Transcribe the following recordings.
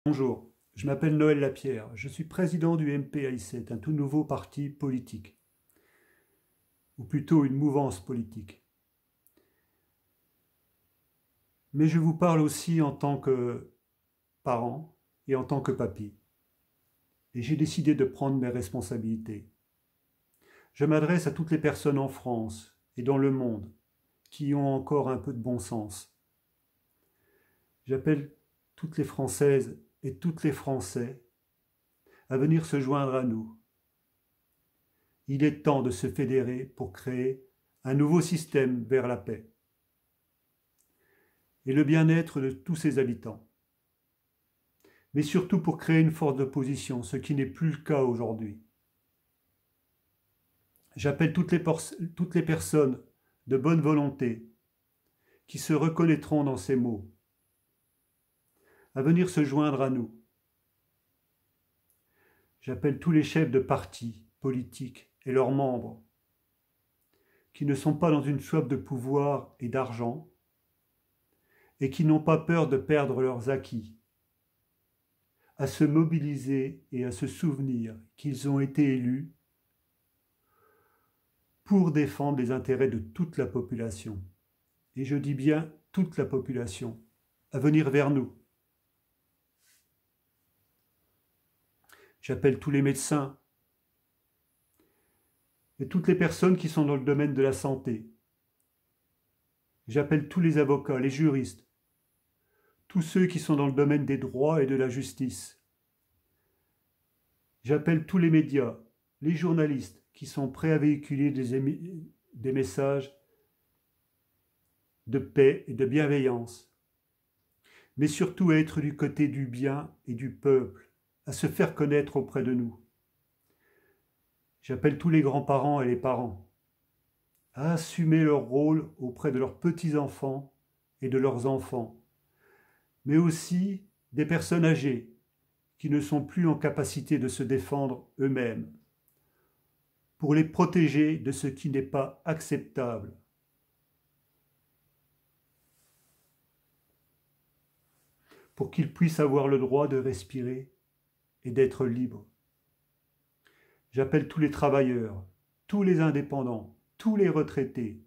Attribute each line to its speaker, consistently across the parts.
Speaker 1: Bonjour, je m'appelle Noël Lapierre, je suis président du MPAIC, un tout nouveau parti politique, ou plutôt une mouvance politique. Mais je vous parle aussi en tant que parent et en tant que papy. Et j'ai décidé de prendre mes responsabilités. Je m'adresse à toutes les personnes en France et dans le monde qui ont encore un peu de bon sens. J'appelle toutes les Françaises et tous les Français à venir se joindre à nous. Il est temps de se fédérer pour créer un nouveau système vers la paix et le bien-être de tous ses habitants. Mais surtout pour créer une force d'opposition, ce qui n'est plus le cas aujourd'hui. J'appelle toutes les personnes de bonne volonté qui se reconnaîtront dans ces mots à venir se joindre à nous. J'appelle tous les chefs de partis politiques et leurs membres qui ne sont pas dans une soif de pouvoir et d'argent et qui n'ont pas peur de perdre leurs acquis, à se mobiliser et à se souvenir qu'ils ont été élus pour défendre les intérêts de toute la population. Et je dis bien toute la population, à venir vers nous. J'appelle tous les médecins et toutes les personnes qui sont dans le domaine de la santé. J'appelle tous les avocats, les juristes, tous ceux qui sont dans le domaine des droits et de la justice. J'appelle tous les médias, les journalistes qui sont prêts à véhiculer des messages de paix et de bienveillance, mais surtout à être du côté du bien et du peuple, à se faire connaître auprès de nous. J'appelle tous les grands-parents et les parents à assumer leur rôle auprès de leurs petits-enfants et de leurs enfants, mais aussi des personnes âgées qui ne sont plus en capacité de se défendre eux-mêmes, pour les protéger de ce qui n'est pas acceptable. Pour qu'ils puissent avoir le droit de respirer et d'être libres. J'appelle tous les travailleurs, tous les indépendants, tous les retraités.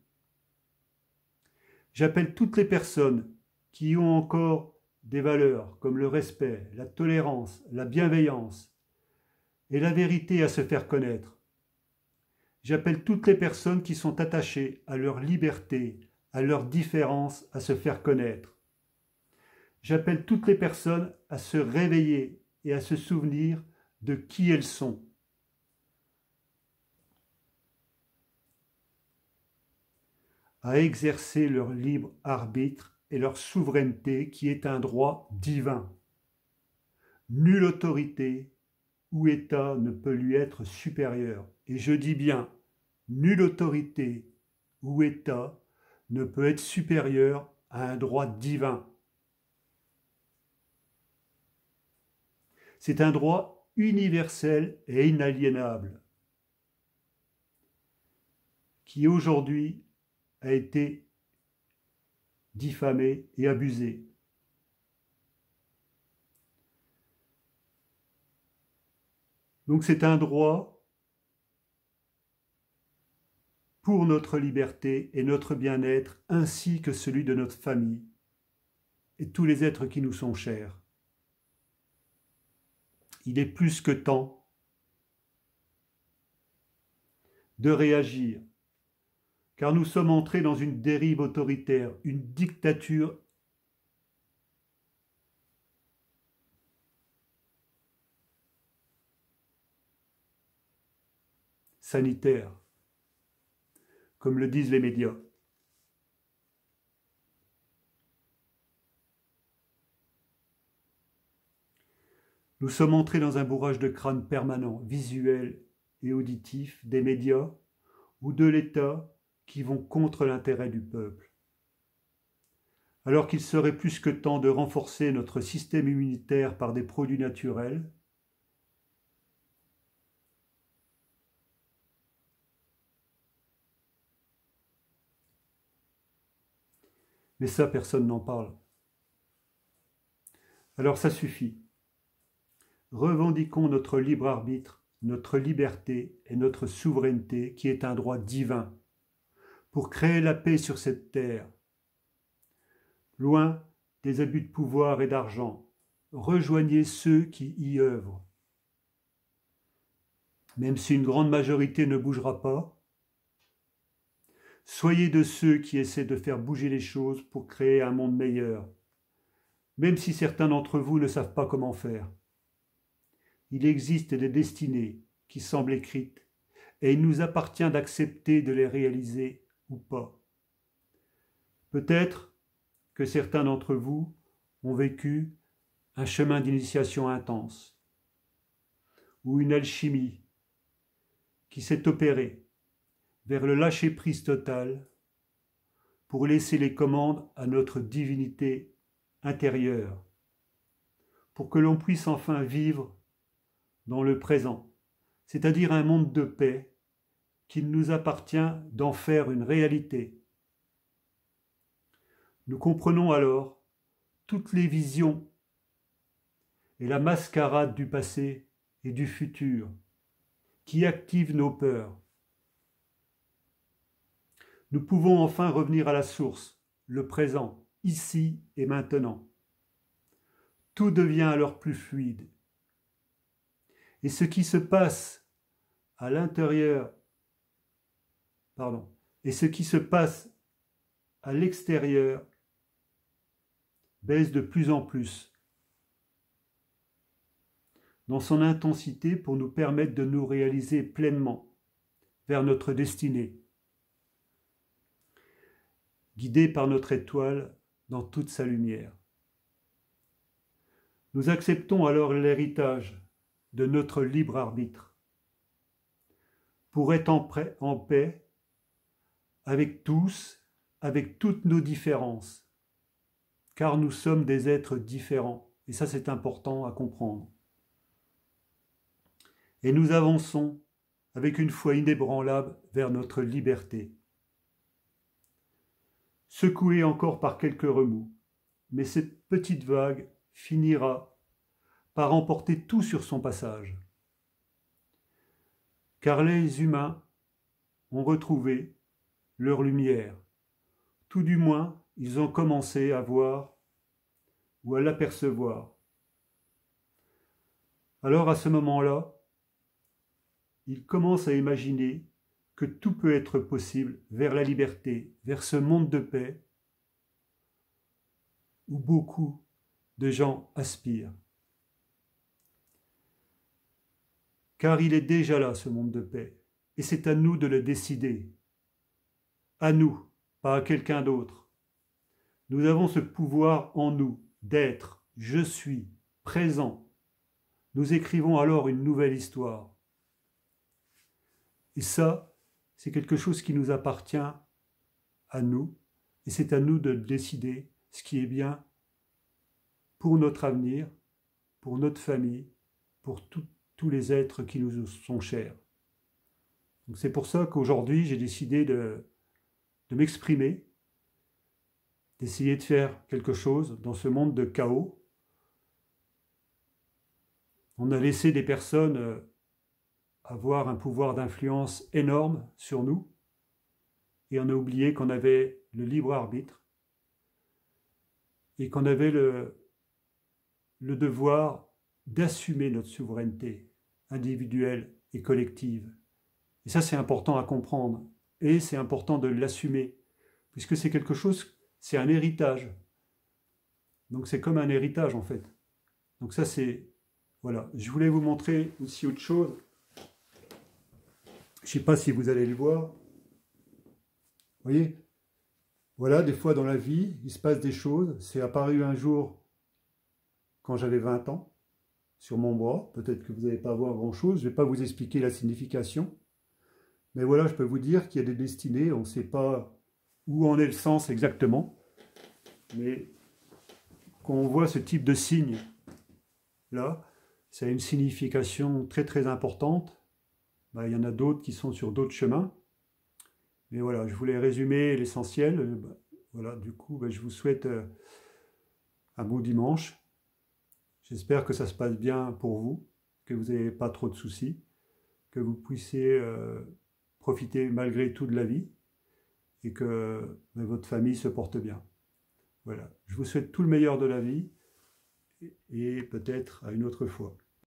Speaker 1: J'appelle toutes les personnes qui ont encore des valeurs comme le respect, la tolérance, la bienveillance et la vérité à se faire connaître. J'appelle toutes les personnes qui sont attachées à leur liberté, à leur différence à se faire connaître. J'appelle toutes les personnes à se réveiller et à se souvenir de qui elles sont. À exercer leur libre arbitre et leur souveraineté qui est un droit divin. Nulle autorité ou État ne peut lui être supérieur. Et je dis bien, nulle autorité ou État ne peut être supérieur à un droit divin. C'est un droit universel et inaliénable qui aujourd'hui a été diffamé et abusé. Donc c'est un droit pour notre liberté et notre bien-être, ainsi que celui de notre famille et tous les êtres qui nous sont chers. Il est plus que temps de réagir, car nous sommes entrés dans une dérive autoritaire, une dictature sanitaire, comme le disent les médias. Nous sommes entrés dans un bourrage de crâne permanent, visuel et auditif, des médias ou de l'État qui vont contre l'intérêt du peuple. Alors qu'il serait plus que temps de renforcer notre système immunitaire par des produits naturels, mais ça, personne n'en parle. Alors ça suffit. revendiquons notre libre arbitre, notre liberté et notre souveraineté qui est un droit divin pour créer la paix sur cette terre. Loin des abus de pouvoir et d'argent, rejoignez ceux qui y œuvrent. Même si une grande majorité ne bougera pas, soyez de ceux qui essaient de faire bouger les choses pour créer un monde meilleur, même si certains d'entre vous ne savent pas comment faire. Il existe des destinées qui semblent écrites et il nous appartient d'accepter de les réaliser ou pas. Peut-être que certains d'entre vous ont vécu un chemin d'initiation intense ou une alchimie qui s'est opérée vers le lâcher-prise total pour laisser les commandes à notre divinité intérieure, pour que l'on puisse enfin vivre dans le présent, c'est-à-dire un monde de paix qu'il nous appartient d'en faire une réalité. Nous comprenons alors toutes les visions et la mascarade du passé et du futur qui activent nos peurs. Nous pouvons enfin revenir à la source, le présent, ici et maintenant. Tout devient alors plus fluide. Et ce qui se passe à l'intérieur, et ce qui se passe à l'extérieur baisse de plus en plus dans son intensité pour nous permettre de nous réaliser pleinement vers notre destinée, guidés par notre étoile dans toute sa lumière. Nous acceptons alors l'héritage de notre libre arbitre pour être en paix avec tous, avec toutes nos différences, car nous sommes des êtres différents, et ça c'est important à comprendre. Et nous avançons avec une foi inébranlable vers notre liberté. Secouée encore par quelques remous, mais cette petite vague finira par emporter tout sur son passage. Car les humains ont retrouvé leur lumière. Tout du moins, ils ont commencé à voir ou à l'apercevoir. Alors à ce moment-là, ils commencent à imaginer que tout peut être possible vers la liberté, vers ce monde de paix où beaucoup de gens aspirent. Car il est déjà là, ce monde de paix, et c'est à nous de le décider. À nous, pas à quelqu'un d'autre. Nous avons ce pouvoir en nous d'être, je suis, présent. Nous écrivons alors une nouvelle histoire. Et ça, c'est quelque chose qui nous appartient à nous, et c'est à nous de décider ce qui est bien pour notre avenir, pour notre famille, pour tous les êtres qui nous sont chers. Donc c'est pour ça qu'aujourd'hui, j'ai décidé de m'exprimer, d'essayer de faire quelque chose dans ce monde de chaos. On a laissé des personnes avoir un pouvoir d'influence énorme sur nous, et on a oublié qu'on avait le libre arbitre et qu'on avait le devoir d'assumer notre souveraineté individuelle et collective. Et ça, c'est important à comprendre, et c'est important de l'assumer, puisque c'est quelque chose, c'est un héritage. Donc c'est comme un héritage en fait. Donc ça c'est, voilà. Je voulais vous montrer aussi autre chose. Je ne sais pas si vous allez le voir. Vous voyez, voilà, des fois dans la vie, il se passe des choses. C'est apparu un jour quand j'avais 20 ans, sur mon bras. Peut-être que vous n'allez pas voir grand-chose. Je ne vais pas vous expliquer la signification. Mais voilà, je peux vous dire qu'il y a des destinées. On ne sait pas où en est le sens exactement. Mais quand on voit ce type de signe, là, ça a une signification très très importante. Ben, il y en a d'autres qui sont sur d'autres chemins. Mais voilà, je voulais résumer l'essentiel. Voilà, du coup, ben, je vous souhaite un bon dimanche. J'espère que ça se passe bien pour vous, que vous n'avez pas trop de soucis, que vous puissiez profiter malgré tout de la vie et que votre famille se porte bien. Voilà. Je vous souhaite tout le meilleur de la vie et peut-être à une autre fois.